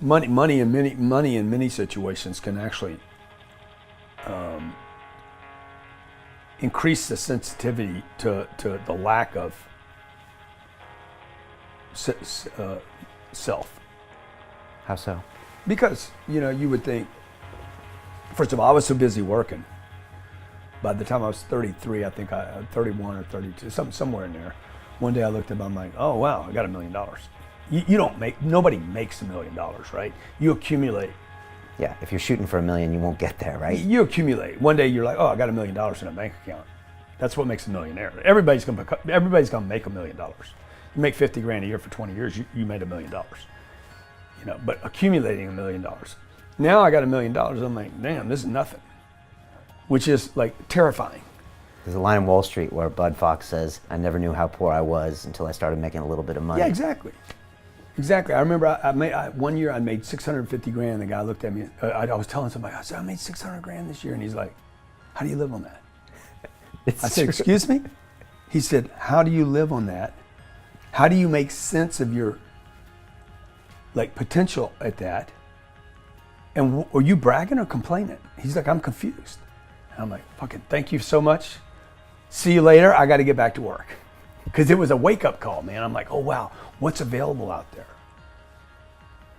money in many situations can actually increase the sensitivity to the lack of self. How so? Because, you would think, first of all, I was so busy working. By the time I was 33, I think 31 or 32, somewhere in there. One day I looked up, I'm like, oh wow, I got $1 million. Nobody makes $1 million, right? You accumulate. Yeah, if you're shooting for $1 million, you won't get there, right? You accumulate. One day you're like, oh, I got $1 million in a bank account. That's what makes a millionaire. Everybody's gonna make $1 million. You make 50 grand a year for 20 years, you made $1 million. But accumulating $1 million. Now I got $1 million, I'm like, damn, this is nothing. Which is like terrifying. There's a line in Wall Street where Bud Fox says, I never knew how poor I was until I started making a little bit of money. Yeah, exactly. I remember one year I made 650 grand. The guy looked at me, I was telling somebody, I said, I made 600 grand this year. And he's like, how do you live on that? I said, excuse me? He said, how do you live on that? How do you make sense of your potential at that? And are you bragging or complaining? He's like, I'm confused. And I'm like, fucking thank you so much. See you later. I got to get back to work. Because it was a wake up call, man. I'm like, oh wow, what's available out there?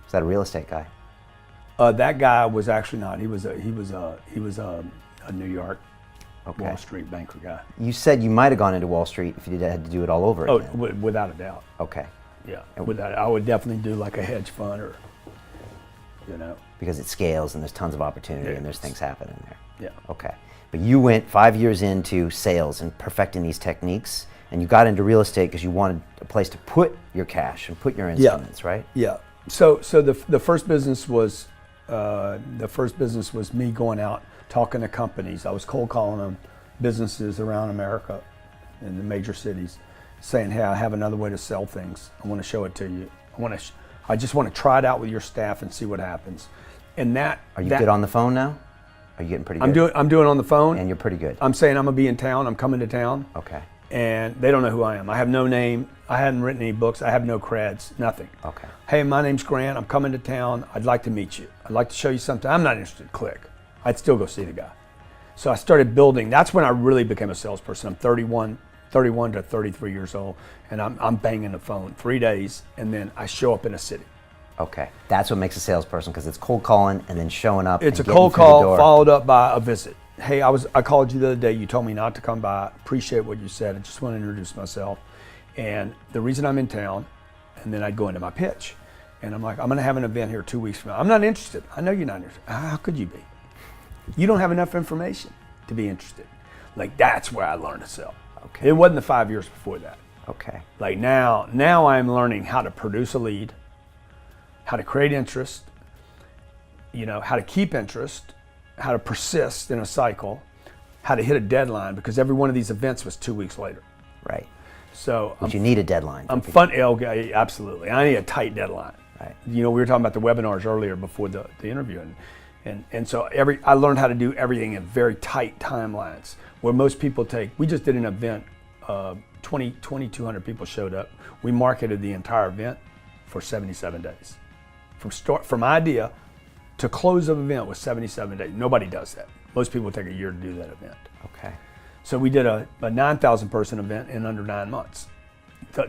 Is that a real estate guy? That guy was actually not. He was a New York Wall Street banker guy. You said you might have gone into Wall Street if you had to do it all over again. Oh, without a doubt. Okay. Yeah, I would definitely do like a hedge fund or, Because it scales and there's tons of opportunity and there's things happening there. Yeah. Okay. But you went 5 years into sales and perfecting these techniques, and you got into real estate because you wanted a place to put your cash and put your instruments, right? Yeah. So the first business was me going out talking to companies. I was cold calling them, businesses around America in the major cities, saying, hey, I have another way to sell things. I want to show it to you. I just want to try it out with your staff and see what happens. And Are you good on the phone now? Are you getting pretty good? I'm doing on the phone. And you're pretty good. I'm saying I'm gonna be in town. I'm coming to town. Okay. And they don't know who I am. I have no name. I hadn't written any books. I have no creds. Nothing. Okay. Hey, my name's Grant. I'm coming to town. I'd like to meet you. I'd like to show you something. I'm not interested. Click. I'd still go see the guy. So I started building. That's when I really became a salesperson. I'm 31 to 33 years old, and I'm banging the phone 3 days, and then I show up in a city. Okay, that's what makes a salesperson, because it's cold calling and then showing up. It's a cold call followed up by a visit. Hey, I called you the other day. You told me not to come by. Appreciate what you said. I just want to introduce myself. And the reason I'm in town, and then I'd go into my pitch. And I'm like, I'm going to have an event here 2 weeks from now. I'm not interested. I know you're not interested. How could you be? You don't have enough information to be interested. Like, that's where I learned to sell. Okay. It wasn't the 5 years before that. Okay. Like now I'm learning how to produce a lead, how to create interest, how to keep interest, how to persist in a cycle, how to hit a deadline, because every one of these events was 2 weeks later. Right. So you need a deadline. Absolutely. I need a tight deadline. Right. We were talking about the webinars earlier before the interview, and so I learned how to do everything in very tight timelines, where most people we just did an event, 2,200 people showed up. We marketed the entire event for 77 days. From idea to close of event was 77 days. Nobody does that. Most people take a year to do that event. Okay. So we did a 9,000 person event in under 9 months.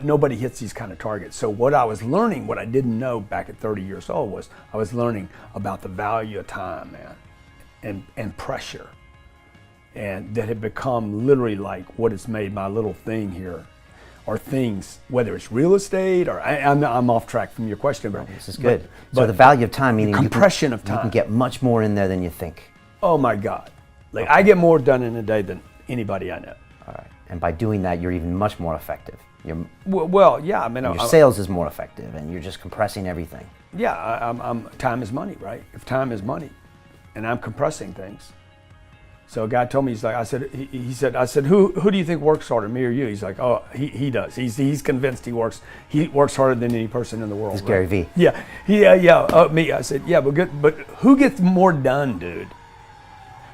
Nobody hits these kind of targets. So what I was learning, what I didn't know back at 30 years old, was I was learning about the value of time, man, and pressure. And that had become literally like what has made my little thing here, or things, whether it's real estate or I'm off track from your question, but this is good. So the value of time, meaning compression of time. You can get much more in there than you think. Oh my God. Like I get more done in a day than anybody I know. All right. And by doing that, you're even much more effective. Well, yeah. I mean, your sales is more effective, and you're just compressing everything. Yeah, time is money, right? If time is money, and I'm compressing things. So a guy told me, I said, who do you think works harder, me or you? He's like, oh, he does. He's convinced he works harder than any person in the world. It's right? Gary V. Yeah. Me. I said, yeah, but who gets more done, dude?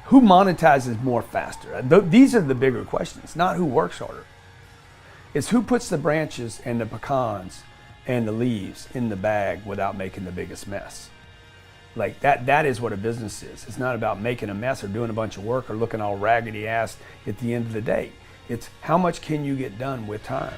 Who monetizes more faster? These are the bigger questions, not who works harder. It's who puts the branches and the pecans and the leaves in the bag without making the biggest mess. Like that is what a business is. It's not about making a mess or doing a bunch of work or looking all raggedy ass at the end of the day. It's how much can you get done with time.